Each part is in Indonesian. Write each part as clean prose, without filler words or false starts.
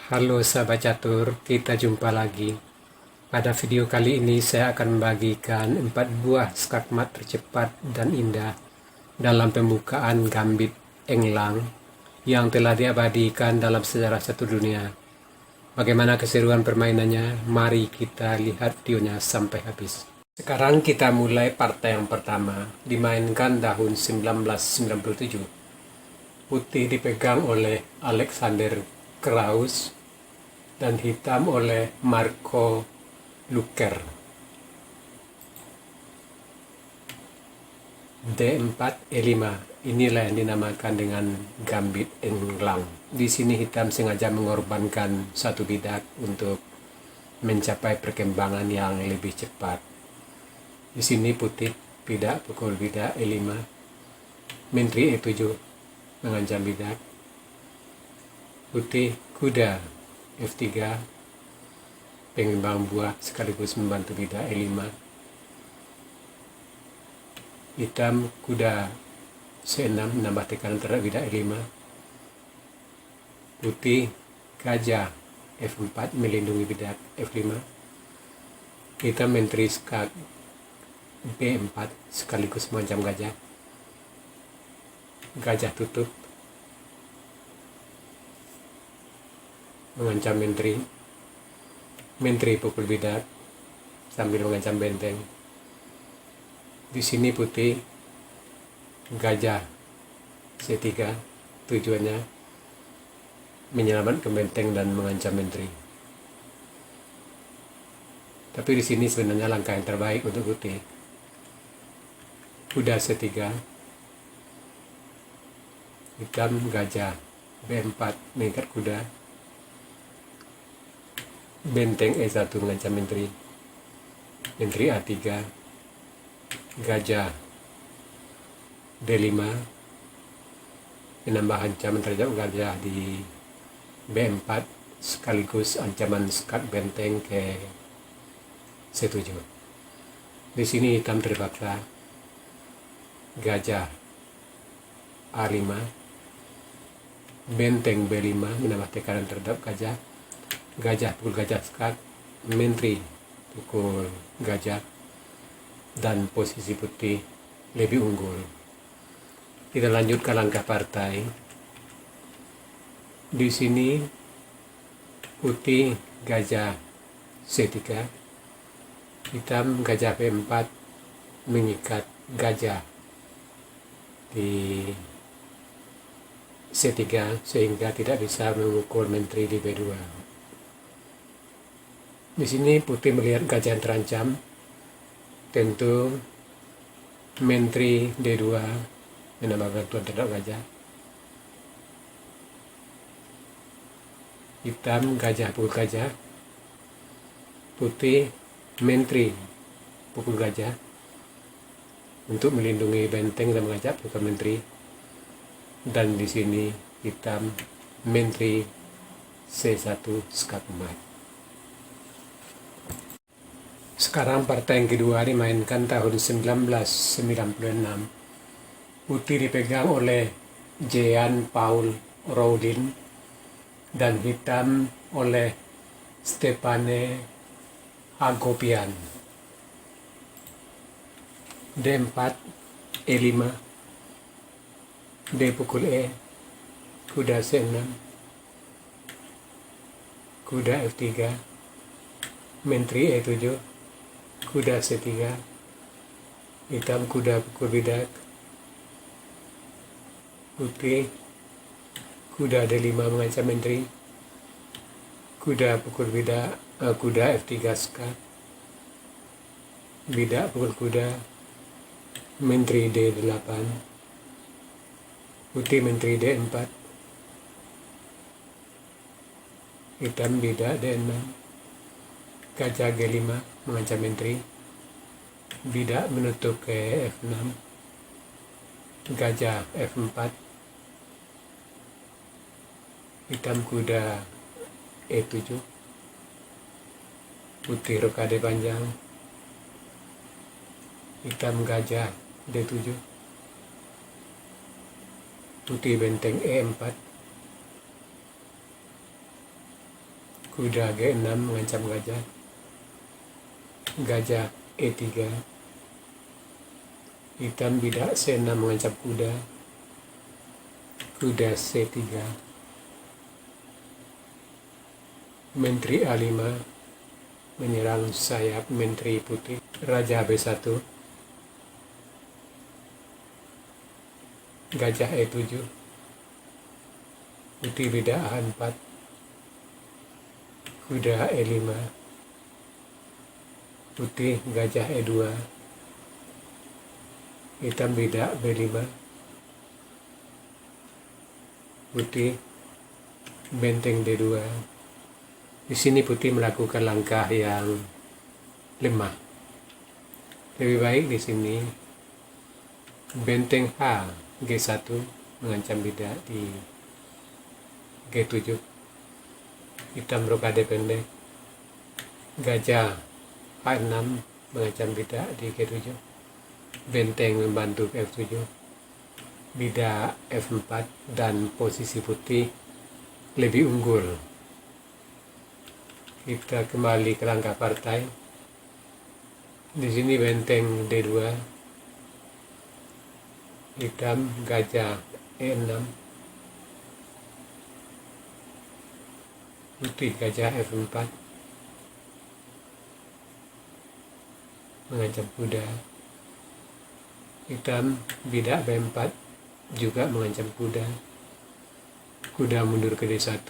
Halo sahabat catur, kita jumpa lagi. Pada video kali ini saya akan membagikan 4 buah skakmat tercepat dan indah dalam pembukaan gambit Englang yang telah diabadikan dalam sejarah catur dunia. Bagaimana keseruan permainannya? Mari kita lihat videonya sampai habis. Sekarang kita mulai partai yang pertama, dimainkan tahun 1997. Putih dipegang oleh Alexander Kraus dan hitam oleh Marco Luker. D4 E5, inilah yang dinamakan dengan gambit Englang. Di sini hitam sengaja mengorbankan satu bidak untuk mencapai perkembangan yang lebih cepat. Di sini putih bidak pukul bidak E5, menteri E7 mengancam bidak. Putih kuda F3, pengembang buah sekaligus membantu bidak E5. Hitam kuda C6 menambah tekanan terhadap bidak E5. Putih gajah F4 melindungi bidak F5. Hitam menteri skak B4 sekaligus mengancam gajah. Gajah tutup mengancam menteri. Menteri pukul bidak sambil mengancam benteng. Di sini putih gajah C3, tujuannya menyelamatkan benteng dan mengancam menteri. Tapi di sini sebenarnya langkah yang terbaik untuk putih. Kuda C3, hitam gajah B4 mengikat kuda. Benteng E1 mengancam menteri. Menteri A3, gajah D5 menambah ancaman terhadap gajah di B4 sekaligus ancaman skak benteng ke C7. Di sini hitam terpaksa gajah A5, benteng B5 menambah tekanan terhadap gajah. Gajah pukul gajah skak, menteri pukul gajah, dan posisi putih lebih unggul. Kita lanjut ke langkah partai. Di sini putih gajah C3, hitam gajah B4 mengikat gajah di C3 sehingga tidak bisa memukul menteri di B2. Di sini putih melihat gajah yang terancam. Tentu menteri D2 menambah bantuan terhadap gajah. Hitam gajah pukul gajah. Putih menteri pukul gajah untuk melindungi benteng dan mengajak pukul menteri. Dan di sini hitam menteri C1 skak emas. Sekarang partai yang kedua dimainkan tahun 1996. Putih dipegang oleh Jean Paul Rodin dan hitam oleh Stepane Hagopian. D4 E5, D pukul E, kuda C6, kuda F3, menteri E7, kuda C3, hitam kuda pukul bidak. Putih kuda D5 mengancam menteri. Kuda pukul bidak, kuda F3 skak. Bidak pukul kuda, menteri D8. Putih menteri D4. Hitam bidak D6. Gajah G5 mengancam menteri. Bidak menutup ke F6. Gajah F4. Hitam kuda E7. Putih rokade panjang. Hitam gajah D7. Putih benteng E4. kuda G6 mengancam gajah, gajah E3, hitam bidak C6 mengancam kuda, kuda C3, menteri A5 menyerang sayap menteri putih, raja B1, gajah E7, putih bidak A4, kuda E5, putih gajah E2, hitam bidak B5, putih benteng D2. Di sini putih melakukan langkah yang lemah. Lebih baik di sini benteng H G1 mengancam bidak di G7. Hitam rokade pendek. Gajah H6 mengancam bidak di G7. Benteng membantu F7. Bidak F4 dan posisi putih lebih unggul. Kita kembali ke langkah partai. Di sini benteng D2, hitam gajah E6, putih gajah F4 mengancam kuda, hitam bidak B4 juga mengancam kuda, kuda mundur ke D1,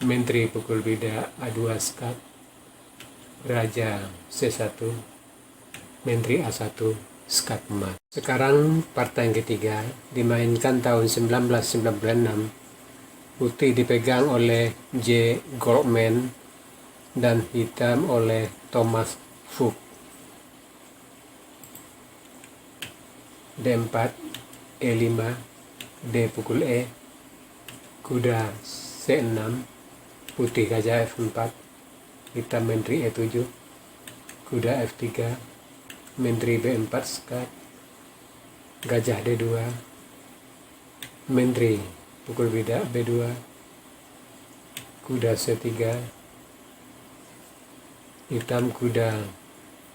menteri pukul bidak A2 skat, raja C1, menteri A1 skat emas. Sekarang partai yang ketiga dimainkan tahun 1996. Putih dipegang oleh J. Goldman dan hitam oleh Thomas Fuchs. D4, E5, D pukul E, kuda C6, putih gajah F4, hitam menteri E7, kuda F3, menteri B4 skat, gajah D2, menteri pukul bidak B2, kuda C3, hitam kuda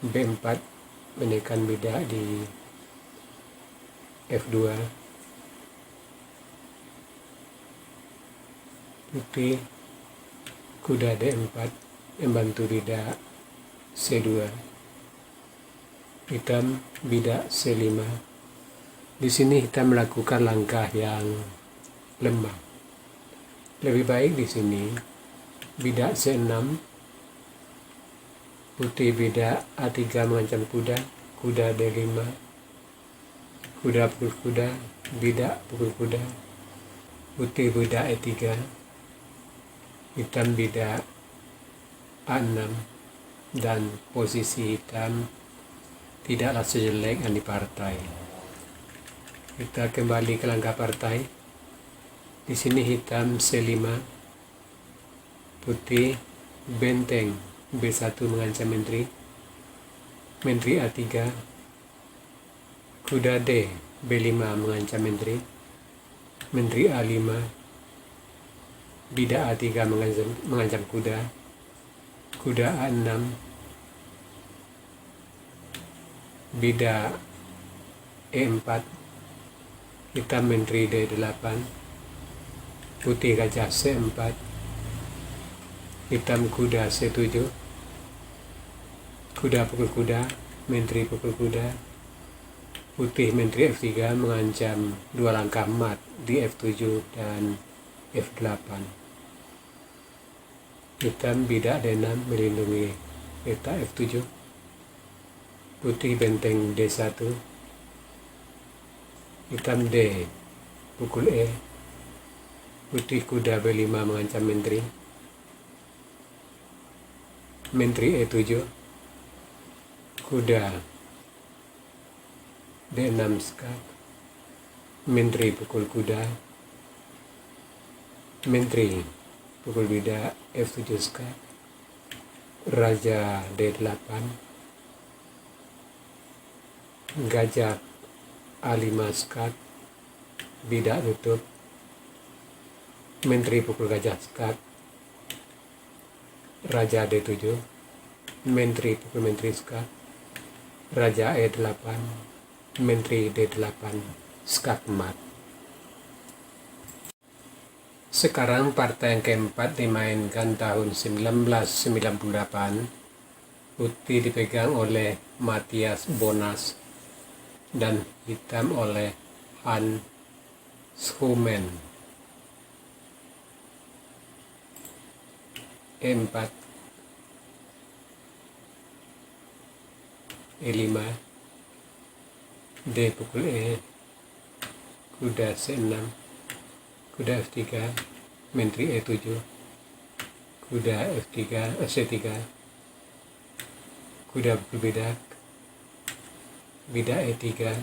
B4 menekan bidak di F2, putih kuda D4 membantu bidak C2, hitam bidak C5. Di sini hitam melakukan langkah yang lemah. Lebih baik di sini bidak C6, putih bidak A3 mengancam kuda, kuda D5, kuda pukul kuda, bidak pukul kuda, putih bidak E3, hitam bidak A6, dan posisi hitam tidaklah sejelek yang di partai. Kita kembali ke langkah partai. Di sini hitam C5, putih benteng B1 mengancam menteri, menteri A3, kuda D B5 mengancam menteri, menteri A5, bidak A3 mengancam kuda, kuda A6, bidak E4, hitam menteri D8, putih gajah C4, hitam kuda C7, kuda pukul kuda, menteri pukul kuda, putih menteri F3 mengancam dua langkah mat di F7 dan F8. Hitam bidak D6 melindungi peta F7, putih benteng D1, hitam D pukul E, putih kuda B5 mengancam menteri, menteri E7, kuda D6 skat, menteri pukul kuda, menteri pukul bidak F7 skat, raja D8, gajah A5 skat, bidak tutup, menteri pukul gajah skak, raja D7, menteri pukul menteri skak, raja E8, menteri D8, skak mat. Sekarang partai yang keempat dimainkan tahun 1998. Putih dipegang oleh Matthias Bonas dan hitam oleh Hans Schoeman. E4, E5, D pukul E, kuda C6, kuda F3, menteri E7, kuda F3, C3, kuda pukul bidak, bidak E3,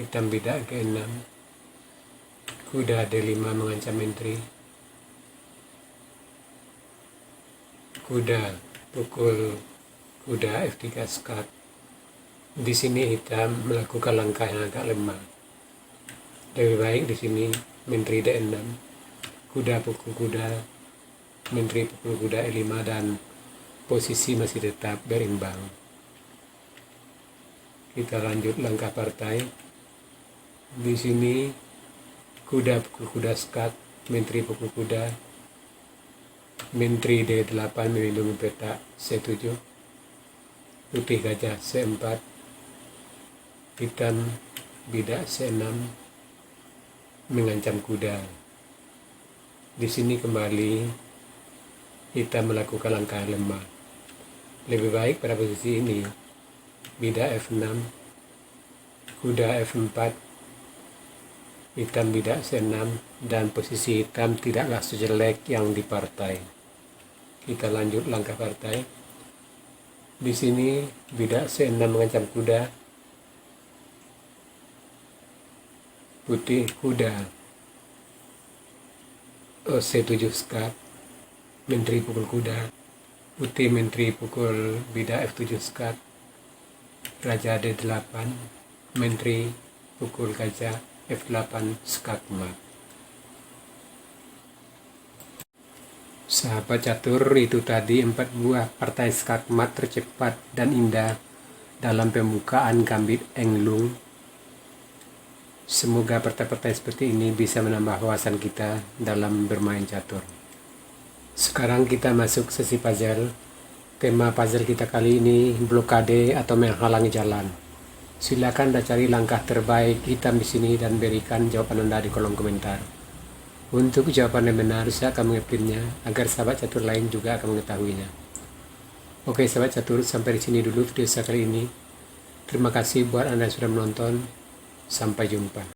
hitam bidak G6, kuda D5 mengancam menteri, kuda pukul kuda F3 skak. Di sini hitam melakukan langkah yang agak lemah. Lebih baik di sini menteri D6, kuda pukul kuda, menteri pukul kuda E5 dan posisi masih tetap berimbang. Kita lanjut langkah partai. Di sini kuda pukul kuda skak, menteri pukul kuda, menteri D8 melindungi petak C7, putih gajah C4, hitam bidak C6 mengancam kuda. Di sini kembali hitam melakukan langkah lemah. Lebih baik pada posisi ini bidak F6, kuda F4, hitam bidak C6, dan posisi hitam tidaklah sejelek yang di partai. Kita lanjut langkah partai. Di sini bidak C6 mengancam kuda, putih kuda C7 skak, menteri pukul kuda, putih menteri pukul bidak F7 skak, raja D8, menteri pukul gajah F8 skak mat. Sahabat catur, itu tadi 4 buah partai skak mat tercepat dan indah dalam pembukaan gambit Englung. Semoga partai-partai seperti ini bisa menambah wawasan kita dalam bermain catur. Sekarang kita masuk sesi puzzle. Tema puzzle kita kali ini blokade atau menghalangi jalan. Silakan Anda cari langkah terbaik hitam di sini dan berikan jawaban Anda di kolom komentar. Untuk jawaban yang benar, saya akan mengepinnya agar sahabat catur lain juga akan mengetahuinya. Oke sahabat catur, sampai di sini dulu video saya kali ini. Terima kasih buat Anda yang sudah menonton. Sampai jumpa.